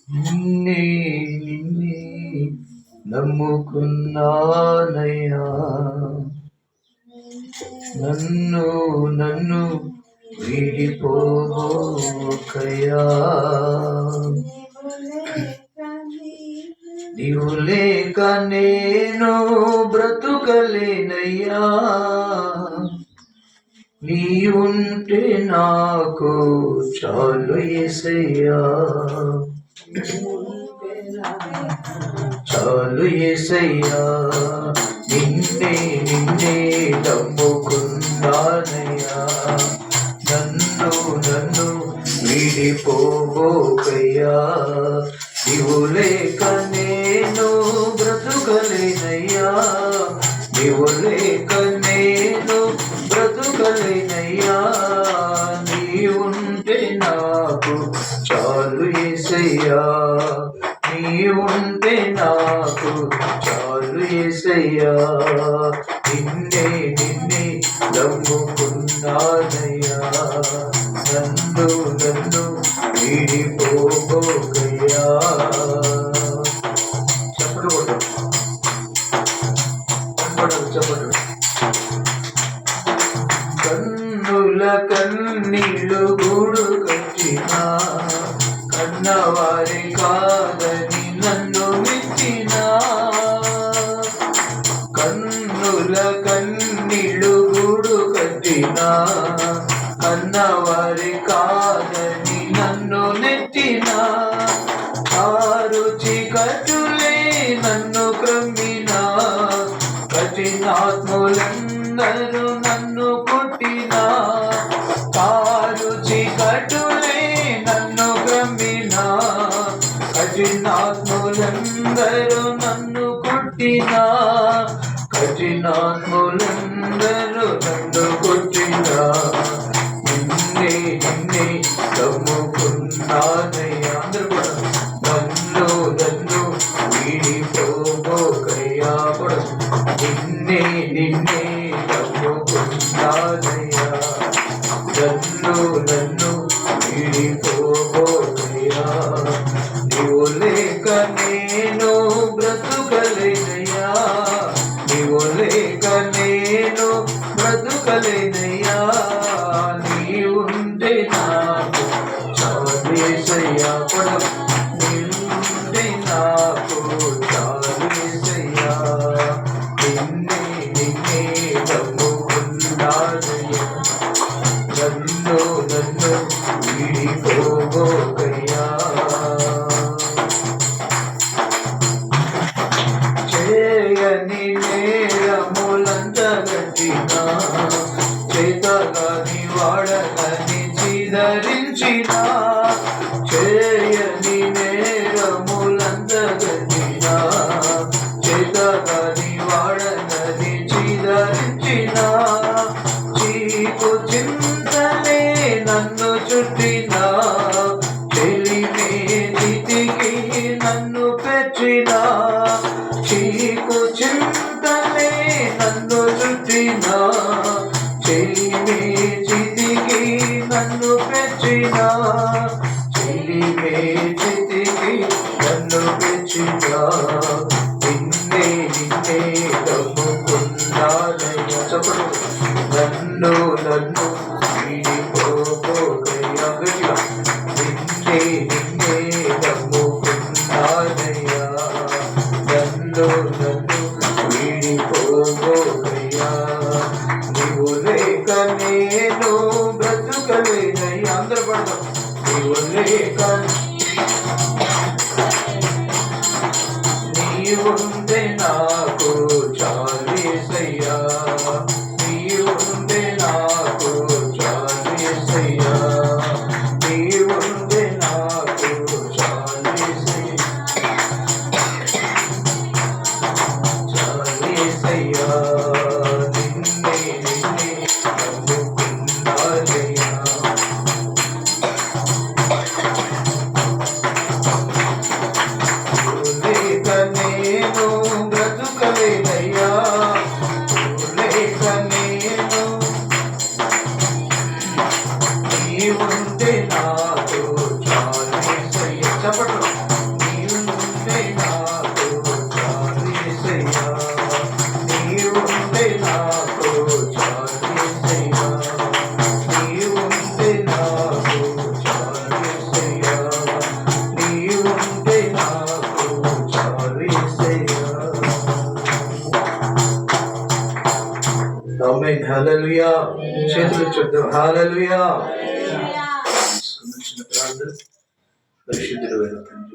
నిన్నే నిన్నే నమ్ముకున్నానయ్యా, నన్ను నన్ను వీడిపోకయ్యా. నీవు లేక నేను బ్రతుకలేనయ్యా, నీ ఉంటే నాకు చాలు యేసయ్యా, చాలు యేసయ్యా. నిన్నే నిన్నే నమ్ముకున్నానయ్యా, నన్ను నన్ను వీడిపోకయ్యా. నీవు లేక నేను బ్రతుకలేనయ్యా, నీవు లేక నేను బ్రతుకలేనయ్యా, నీ ఉంటే నాకు చాలు యేసయ్యా, నీ ఉంటే నాకు చాలు యేసయ్యా. నిన్నే నిన్నే నమ్ముకున్నానయ్యా, నన్ను నన్ను వీడిపోకయ్యా. చెప్పడు కన్నుల కన్నీళ్ళు గూడు కట్టినా, కన్నవారి కాదని నన్ను మెచ్చినా. కన్నుల కన్నీళ్ళు గూడు కట్టినా, కన్నవారి కాదని నన్ను నెట్టినా. ఆరు చీకటులే నన్ను క్రమ్మినా, కఠినాత్ములందరూ నన్ను కొట్టినా. ఆరు చీకటులే నన్ను క్రమ్మినా, కఠినాత్ములందరూ నన్ను కొట్టినా. కఠినాత్ములందరూ నన్ను కొట్టినా. నిన్నే నిన్నే నమ్ముకున్నానయ్యా, అందరూ కూడా నన్ను నన్ను వీడిపోకయ్యా. కూడా నిన్నే నిన్నే నమ్ముకున్నానయ్యా, నన్ను నన్ను వీడిపోకయ్యా. నీవు లేక నేను బ్రతుకలేనయ్యా, నీవు లేక నేను బ్రతుకలేనయ్యా, నీ ఉంటే నాకు చాలు యేసయ్యా. కూడా నీ ఉంటే నాకు చాలు యేసయ్యా. నిన్నే నిన్నే నమ్ముకున్నానయ్యా, నన్ను నన్ను వీడిపోకయ్యా. చేయని నేరములంతగట్టినా, చేతగాని వాడగాని చిదరించినా. చేయని నేరములంతగట్టినా, చేతగాని వాడగాని చిదరించినా. చీకు చింతలే నన్ను చుట్టినా, చెలిమే చితికి నన్ను పెంచినా. చీకు చింతలే నన్ను చుట్టినా, చెలిమే చితికి నన్ను పెంచినా. చెలిమే చితికి నన్ను పెంచినా. నిన్నే నిన్నే నమ్ముకున్నానయ్యా. చెప్పడు నన్ను నన్ను వీడిపోకయ్యా. గట్టిగా నిన్నే నిన్నే నమ్ముకున్నానయ్యా, నన్ను నన్ను వీడిపోకయ్యా. నీవు లేక నేను బ్రతుకలేనయ్యా. అందరూ పడతాం. నీవు లేక నీ ఉంటే నాకు చాలు యేసయ్యా, నీ ఉంటే నాకు చాలు యేసయ్యా, నీ ఉంటే నాకు చాలు యేసయ్యా, చాలు యేసయ్యా. నిన్నే నిన్నే నమ్ముకున్నానయ్యా, లేక నేను బ్రతుకలేనయ్యా, లేక నేను నీ ఉంటే నాకు చాలు యేసయ్యా. చెప్పండి హల్లెలూయా. చేతులు చూద్దాం. హల్లెలూయా. చిన్న ప్రార్థన. పరిశుద్ధుడైన తండ్రి